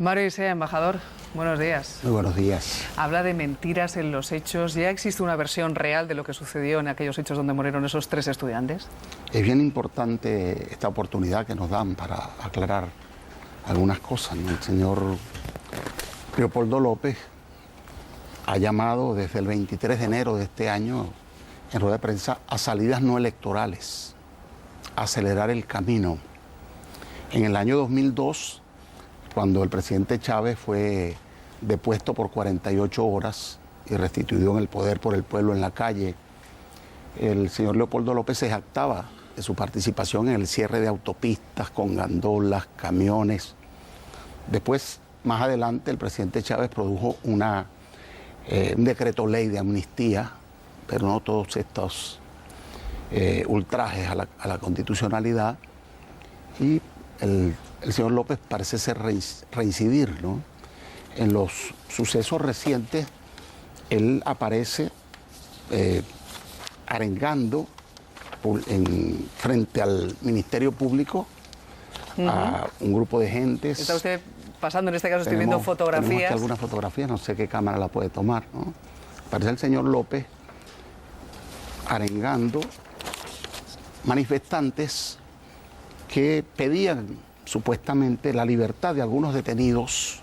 Mario Isea, embajador, buenos días. Muy buenos días. Habla de mentiras en los hechos. ¿Ya existe una versión real de lo que sucedió en aquellos hechos donde murieron esos 3 estudiantes? Es bien importante esta oportunidad que nos dan para aclarar algunas cosas, ¿no? El señor Leopoldo López ha llamado desde el 23 de enero de este año en rueda de prensa a salidas no electorales, a acelerar el camino. En el año 2002, cuando el presidente Chávez fue depuesto por 48 horas y restituido en el poder por el pueblo en la calle, el señor Leopoldo López se jactaba de su participación en el cierre de autopistas con gandolas, camiones. Después, más adelante, el presidente Chávez produjo un decreto ley de amnistía, pero no todos estos ultrajes a la constitucionalidad, y el señor López parece ser reincidir, ¿no? En los sucesos recientes, él aparece arengando frente al Ministerio Público a un grupo de gentes. Está usted pasando, en este caso estoy viendo fotografías. Tenemos aquí algunas fotografías, no sé qué cámara la puede tomar, ¿no? Aparece el señor López arengando manifestantes que pedían supuestamente la libertad de algunos detenidos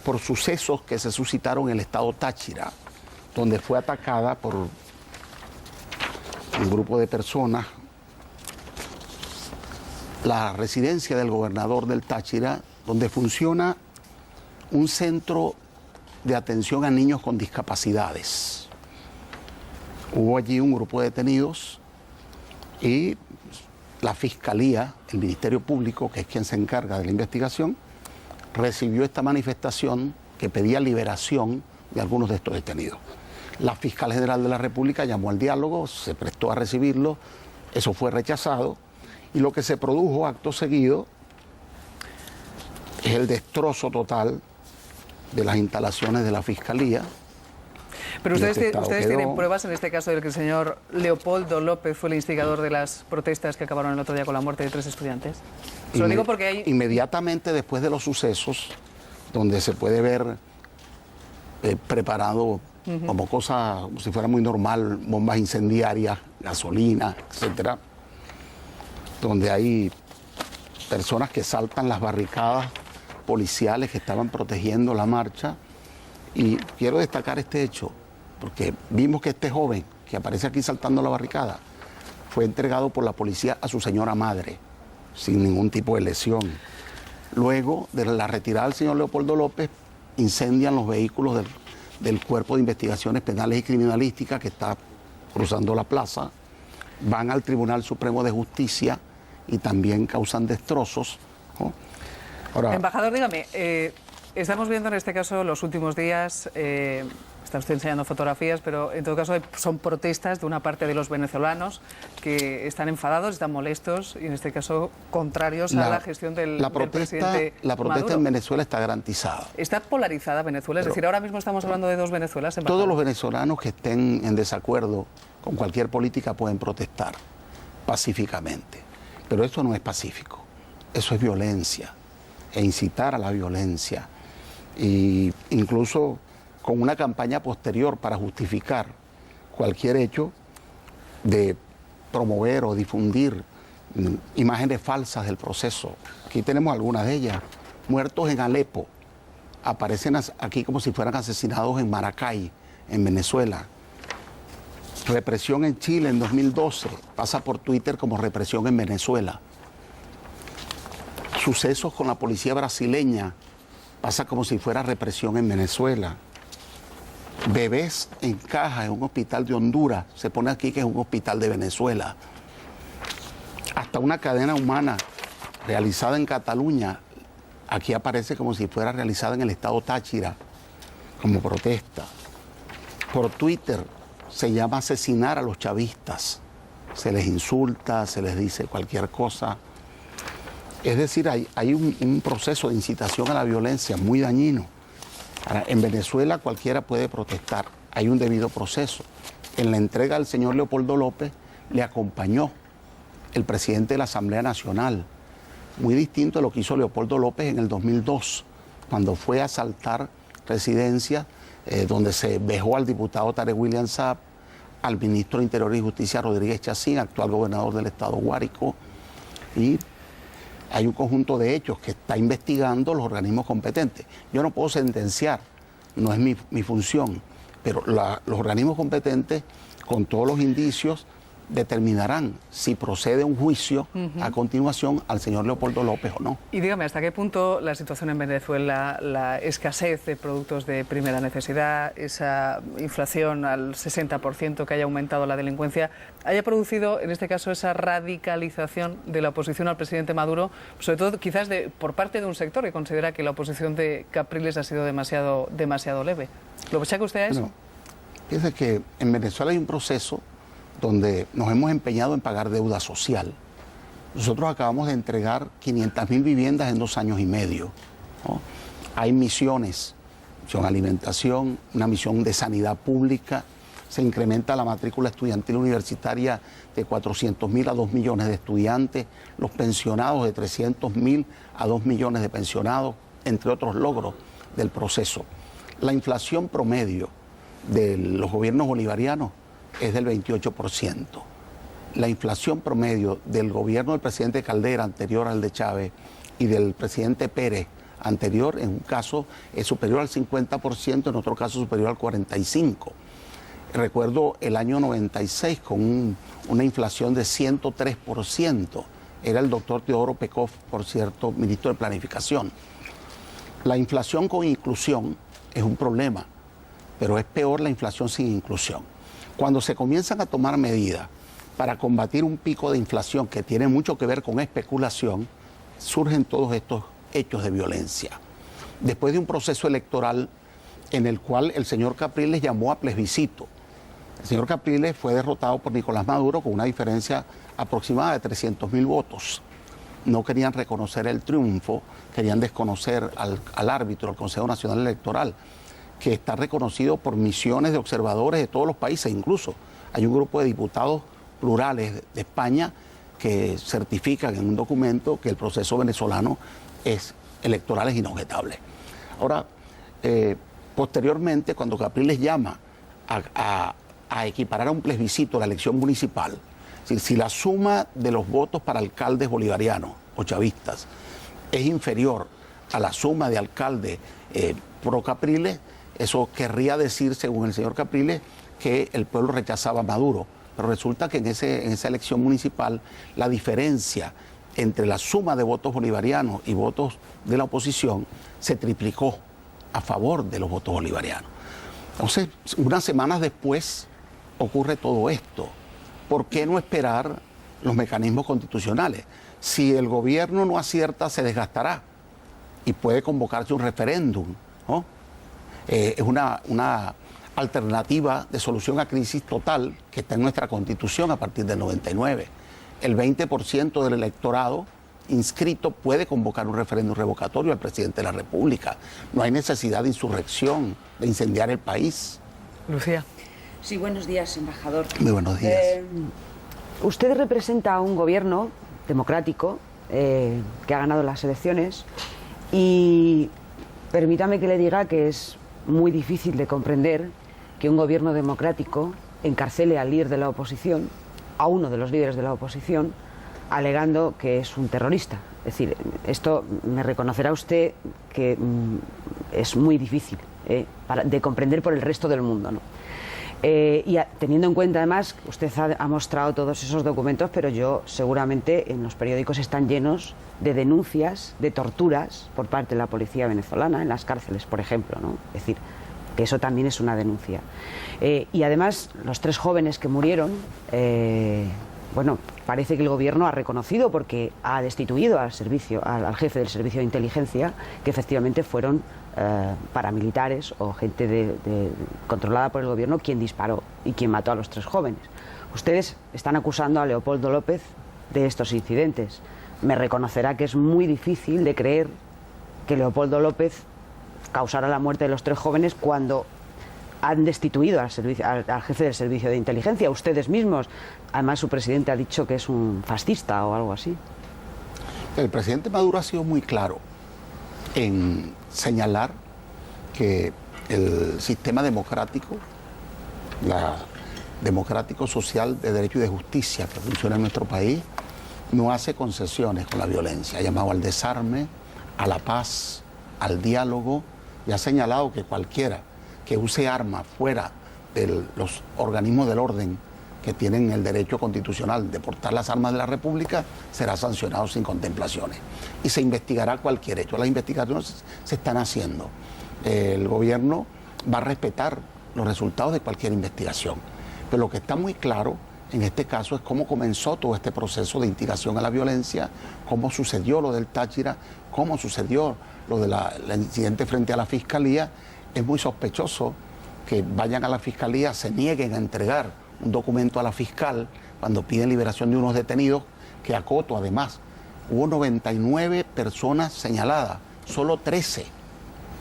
por sucesos que se suscitaron en el estado Táchira, donde fue atacada por un grupo de personas la residencia del gobernador del Táchira, donde funciona un centro de atención a niños con discapacidades. Hubo allí un grupo de detenidos y la Fiscalía, el Ministerio Público, que es quien se encarga de la investigación, recibió esta manifestación que pedía liberación de algunos de estos detenidos. La Fiscal General de la República llamó al diálogo, se prestó a recibirlo, eso fue rechazado, y lo que se produjo acto seguido es el destrozo total de las instalaciones de la Fiscalía. Pero ustedes tienen pruebas en este caso de que el señor Leopoldo López fue el instigador de las protestas que acabaron el otro día con la muerte de 3 estudiantes. Se lo digo porque hay... Inmediatamente después de los sucesos, donde se puede ver preparado como cosa, como si fuera muy normal, bombas incendiarias, gasolina, etcétera, donde hay personas que saltan las barricadas policiales que estaban protegiendo la marcha. Y quiero destacar este hecho, porque vimos que este joven que aparece aquí saltando la barricada fue entregado por la policía a su señora madre, sin ningún tipo de lesión. Luego de la retirada del señor Leopoldo López, incendian los vehículos del Cuerpo de Investigaciones Penales y Criminalísticas que está cruzando la plaza, van al Tribunal Supremo de Justicia y también causan destrozos, ¿no? Ahora, embajador, dígame, estamos viendo en este caso los últimos días, está usted enseñando fotografías, pero en todo caso son protestas de una parte de los venezolanos que están enfadados, están molestos y en este caso contrarios a la gestión del presidente La protesta Maduro. en Venezuela está garantizada. ¿Está polarizada Venezuela? Es decir, ahora mismo estamos hablando de 2 Venezuelas, embajador. Todos los venezolanos que estén en desacuerdo con cualquier política pueden protestar pacíficamente, pero eso no es pacífico, eso es violencia e incitar a la violencia, e incluso con una campaña posterior para justificar cualquier hecho de promover o difundir imágenes falsas del proceso. Aquí tenemos algunas de ellas. Muertos en Alepo, aparecen aquí como si fueran asesinados en Maracay, en Venezuela. Represión en Chile en 2012, pasa por Twitter como represión en Venezuela. Sucesos con la policía brasileña, pasa como si fuera represión en Venezuela. Bebés en caja en un hospital de Honduras, se pone aquí que es un hospital de Venezuela. Hasta una cadena humana realizada en Cataluña, aquí aparece como si fuera realizada en el estado Táchira, como protesta. Por Twitter se llama asesinar a los chavistas, se les insulta, se les dice cualquier cosa. Es decir, hay un proceso de incitación a la violencia muy dañino. Ahora, en Venezuela cualquiera puede protestar, hay un debido proceso. En la entrega del señor Leopoldo López le acompañó el presidente de la Asamblea Nacional, muy distinto a lo que hizo Leopoldo López en el 2002, cuando fue a asaltar residencias, donde se vejó al diputado Tarek William Saab, al ministro de Interior y Justicia Rodríguez Chacín, actual gobernador del estado Guárico, y hay un conjunto de hechos que está investigando los organismos competentes. Yo no puedo sentenciar, no es mi función, pero los organismos competentes, con todos los indicios, determinarán si procede un juicio a continuación al señor Leopoldo López o no. Y dígame, ¿hasta qué punto la situación en Venezuela, la escasez de productos de primera necesidad, esa inflación al 60% que haya aumentado la delincuencia, haya producido, en este caso, esa radicalización de la oposición al presidente Maduro, sobre todo quizás por parte de un sector que considera que la oposición de Capriles ha sido demasiado leve? ¿Lo achaca usted a eso? Bueno, piense que en Venezuela hay un proceso donde nos hemos empeñado en pagar deuda social. Nosotros acabamos de entregar 500.000 viviendas en 2 años y medio, ¿no? Hay misiones, misión alimentación, una misión de sanidad pública, se incrementa la matrícula estudiantil universitaria de 400.000 a 2 millones de estudiantes, los pensionados de 300.000 a 2 millones de pensionados, entre otros logros del proceso. La inflación promedio de los gobiernos bolivarianos es del 28%. La inflación promedio del gobierno del presidente Caldera, anterior al de Chávez, y del presidente Pérez, anterior, en un caso es superior al 50%, en otro caso superior al 45%. Recuerdo el año 96 con una inflación de 103%. Era el doctor Teodoro Pekov, por cierto, ministro de Planificación. La inflación con inclusión es un problema, pero es peor la inflación sin inclusión. Cuando se comienzan a tomar medidas para combatir un pico de inflación que tiene mucho que ver con especulación, surgen todos estos hechos de violencia. Después de un proceso electoral en el cual el señor Capriles llamó a plebiscito. El señor Capriles fue derrotado por Nicolás Maduro con una diferencia aproximada de 300.000 votos. No querían reconocer el triunfo, querían desconocer al árbitro, al Consejo Nacional Electoral, que está reconocido por misiones de observadores de todos los países. Incluso hay un grupo de diputados plurales de España que certifican en un documento que el proceso venezolano electoral es inobjetable. Ahora, posteriormente, cuando Capriles llama a equiparar a un plebiscito la elección municipal, es decir, si la suma de los votos para alcaldes bolivarianos o chavistas es inferior a la suma de alcaldes pro Capriles, eso querría decir, según el señor Capriles, que el pueblo rechazaba a Maduro. Pero resulta que en esa elección municipal la diferencia entre la suma de votos bolivarianos y votos de la oposición se triplicó a favor de los votos bolivarianos. Entonces, unas semanas después ocurre todo esto. ¿Por qué no esperar los mecanismos constitucionales? Si el gobierno no acierta, se desgastará y puede convocarse un referéndum, ¿no? Es una alternativa de solución a crisis total que está en nuestra Constitución a partir del 99. El 20% del electorado inscrito puede convocar un referéndum revocatorio al presidente de la República. No hay necesidad de insurrección, de incendiar el país. Lucía. Sí, buenos días, embajador. Muy buenos días. Usted representa a un gobierno democrático que ha ganado las elecciones y permítame que le diga que es muy difícil de comprender que un gobierno democrático encarcele al líder de la oposición, a uno de los líderes de la oposición, alegando que es un terrorista. Es decir, esto me reconocerá usted que es muy difícil de comprender por el resto del mundo, ¿no? Teniendo en cuenta además que usted ha mostrado todos esos documentos, pero seguramente en los periódicos están llenos de denuncias de torturas por parte de la policía venezolana en las cárceles, por ejemplo, ¿no? Es decir, que eso también es una denuncia. Y además, los 3 jóvenes que murieron, bueno, parece que el gobierno ha reconocido, porque ha destituido al jefe del servicio de inteligencia, que efectivamente fueron paramilitares o gente controlada por el gobierno quien disparó y quien mató a los 3 jóvenes. Ustedes están acusando a Leopoldo López de estos incidentes. Me reconocerá que es muy difícil de creer que Leopoldo López causara la muerte de los 3 jóvenes cuando han destituido al jefe del servicio de inteligencia, ustedes mismos. Además, su presidente ha dicho que es un fascista o algo así. El presidente Maduro ha sido muy claro en señalar que el sistema democrático, democrático social de derecho y de justicia que funciona en nuestro país, no hace concesiones con la violencia. Ha llamado al desarme, a la paz, al diálogo, y ha señalado que cualquiera que use armas fuera de los organismos del orden que tienen el derecho constitucional de portar las armas de la República será sancionado sin contemplaciones. Y se investigará cualquier hecho. Las investigaciones se están haciendo. El gobierno va a respetar los resultados de cualquier investigación. Pero lo que está muy claro en este caso es cómo comenzó todo este proceso de instigación a la violencia, cómo sucedió lo del Táchira, cómo sucedió lo del incidente frente a la Fiscalía. Es muy sospechoso que vayan a la Fiscalía, se nieguen a entregar un documento a la fiscal cuando piden liberación de unos detenidos, que acoto además, hubo 99 personas señaladas, solo 13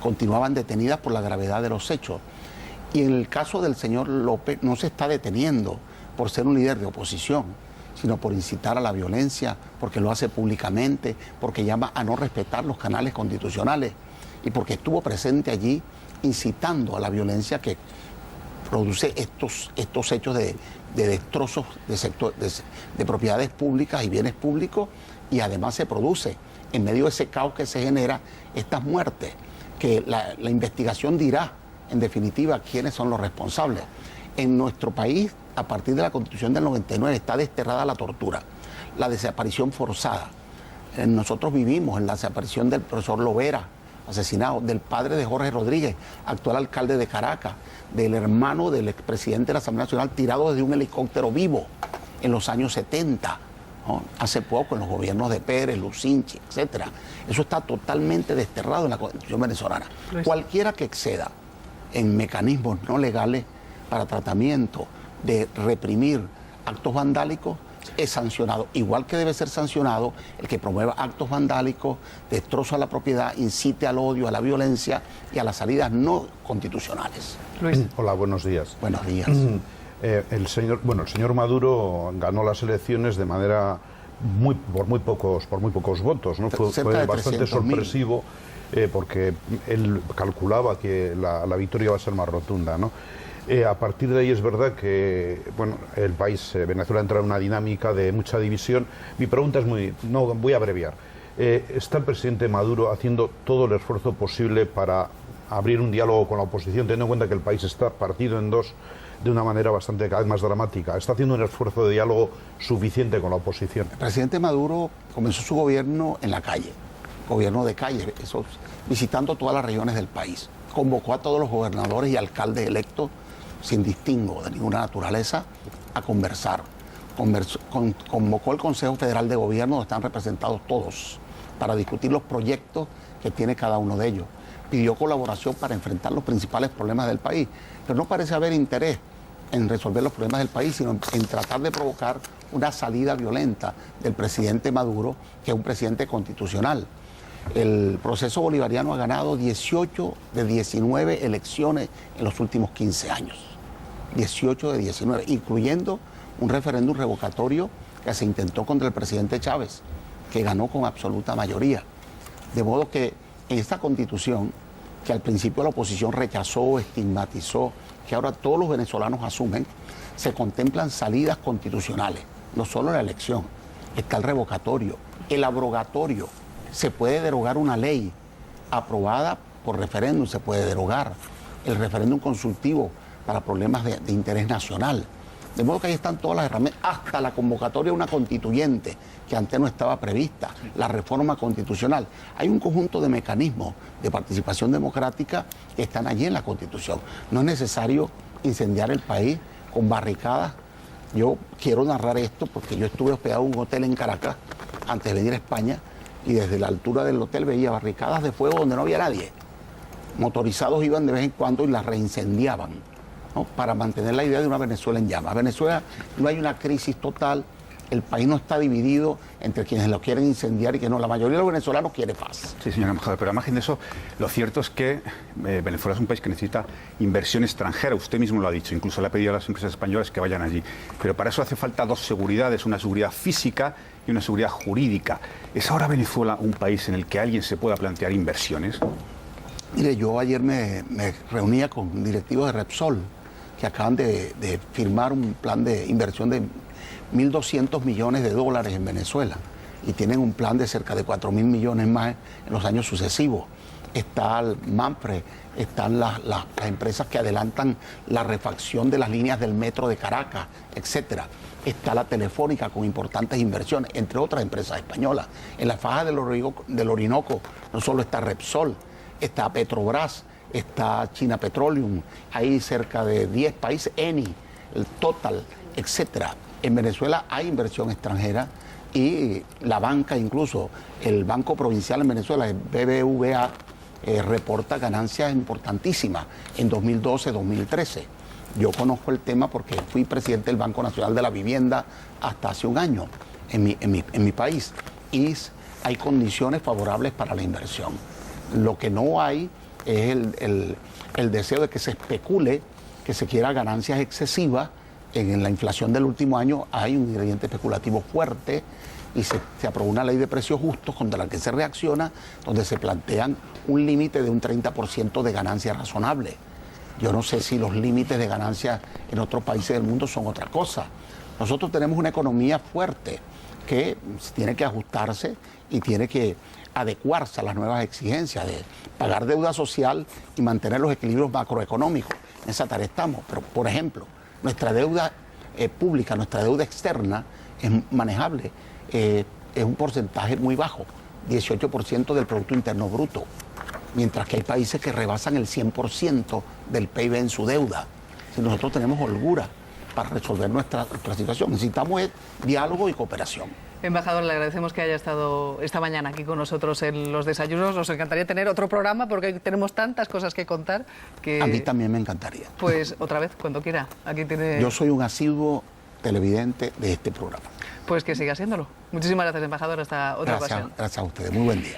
continuaban detenidas por la gravedad de los hechos. Y en el caso del señor López no se está deteniendo por ser un líder de oposición, sino por incitar a la violencia, porque lo hace públicamente, porque llama a no respetar los canales constitucionales y porque estuvo presente allí incitando a la violencia que produce estos hechos de destrozos de propiedades públicas y bienes públicos, y además se produce en medio de ese caos que se genera estas muertes, que la investigación dirá en definitiva quiénes son los responsables. En nuestro país, a partir de la Constitución del 99, está desterrada la tortura, la desaparición forzada. Nosotros vivimos en la desaparición del profesor Lovera, asesinado, del padre de Jorge Rodríguez, actual alcalde de Caracas, del hermano del expresidente de la Asamblea Nacional tirado desde un helicóptero vivo en los años 70, ¿no? Hace poco en los gobiernos de Pérez, Lucinchi, etcétera. Eso está totalmente desterrado en la Constitución venezolana. Cualquiera que exceda en mecanismos no legales para tratamiento de reprimir actos vandálicos es sancionado, igual que debe ser sancionado el que promueva actos vandálicos, destrozo a la propiedad, incite al odio, a la violencia y a las salidas no constitucionales. Luis. Hola, buenos días. Buenos días. El señor Maduro ganó las elecciones de manera por muy pocos votos, ¿no? Fue bastante sorpresivo porque él calculaba que la victoria iba a ser más rotunda, ¿no? A partir de ahí es verdad que el país, Venezuela, entra en una dinámica de mucha división. Mi pregunta es no voy a abreviar. ¿Está el presidente Maduro haciendo todo el esfuerzo posible para abrir un diálogo con la oposición, teniendo en cuenta que el país está partido en dos de una manera bastante cada vez más dramática? ¿Está haciendo un esfuerzo de diálogo suficiente con la oposición? El presidente Maduro comenzó su gobierno en la calle, gobierno de calle, visitando todas las regiones del país. Convocó a todos los gobernadores y alcaldes electos sin distingo de ninguna naturaleza, a conversar. Convocó el Consejo Federal de Gobierno, donde están representados todos, para discutir los proyectos que tiene cada uno de ellos. Pidió colaboración para enfrentar los principales problemas del país, pero no parece haber interés en resolver los problemas del país, sino en tratar de provocar una salida violenta del presidente Maduro, que es un presidente constitucional. El proceso bolivariano ha ganado 18 de 19 elecciones en los últimos 15 años. 18 de 19, incluyendo un referéndum revocatorio que se intentó contra el presidente Chávez, que ganó con absoluta mayoría. De modo que en esta constitución, que al principio la oposición rechazó, estigmatizó, que ahora todos los venezolanos asumen, se contemplan salidas constitucionales, no solo la elección, está el revocatorio, el abrogatorio. Se puede derogar una ley aprobada por referéndum, se puede derogar el referéndum consultivo para problemas de interés nacional. De modo que ahí están todas las herramientas, hasta la convocatoria de una constituyente, que antes no estaba prevista, la reforma constitucional. Hay un conjunto de mecanismos de participación democrática que están allí en la Constitución. No es necesario incendiar el país con barricadas. Yo quiero narrar esto porque yo estuve hospedado en un hotel en Caracas antes de venir a España, y desde la altura del hotel veía barricadas de fuego donde no había nadie. Motorizados iban de vez en cuando y las reincendiaban, ¿no? Para mantener la idea de una Venezuela en llamas. Venezuela no hay una crisis total, El país no está dividido entre quienes lo quieren incendiar y que no. La mayoría de los venezolanos quiere paz. Sí, señora embajadora, pero al margen de eso, lo cierto es que Venezuela es un país que necesita inversión extranjera. Usted mismo lo ha dicho, incluso le ha pedido a las empresas españolas que vayan allí. Pero para eso hace falta dos seguridades, una seguridad física y una seguridad jurídica. ¿Es ahora Venezuela un país en el que alguien se pueda plantear inversiones? Mire, yo ayer me reunía con directivos de Repsol, que acaban de firmar un plan de inversión de 1.200 millones de dólares en Venezuela y tienen un plan de cerca de 4.000 millones más en los años sucesivos. Está el MANFRE, están las empresas que adelantan la refacción de las líneas del metro de Caracas, etcétera. Está la Telefónica con importantes inversiones, entre otras empresas españolas. En la faja del Orinoco no solo está Repsol, está Petrobras, está China Petroleum, hay cerca de 10 países, Eni, el Total, etcétera. En Venezuela hay inversión extranjera y la banca, incluso el Banco Provincial en Venezuela, el BBVA, reporta ganancias importantísimas en 2012-2013. Yo conozco el tema porque fui presidente del Banco Nacional de la Vivienda hasta hace un año en mi país y hay condiciones favorables para la inversión. Lo que no hay es el deseo de que se especule, que se quiera ganancias excesivas. En la inflación del último año hay un ingrediente especulativo fuerte y se aprobó una ley de precios justos contra la que se reacciona, donde se plantean un límite de un 30% de ganancia razonable. Yo no sé si los límites de ganancia en otros países del mundo son otra cosa. Nosotros tenemos una economía fuerte que tiene que ajustarse y tiene que adecuarse a las nuevas exigencias de pagar deuda social y mantener los equilibrios macroeconómicos. En esa tarea estamos. Pero, por ejemplo, nuestra deuda pública, nuestra deuda externa es manejable, es un porcentaje muy bajo, 18% del Producto Interno Bruto, mientras que hay países que rebasan el 100% del PIB en su deuda. Si nosotros tenemos holgura para resolver nuestra situación, necesitamos diálogo y cooperación. Embajador, le agradecemos que haya estado esta mañana aquí con nosotros en los desayunos. Nos encantaría tener otro programa porque tenemos tantas cosas que contar que... A mí también me encantaría. Pues otra vez, cuando quiera. Aquí tiene... Yo soy un asiduo televidente de este programa. Pues que siga siéndolo. Muchísimas gracias, embajador. Hasta otra ocasión. Gracias a ustedes. Muy buen día.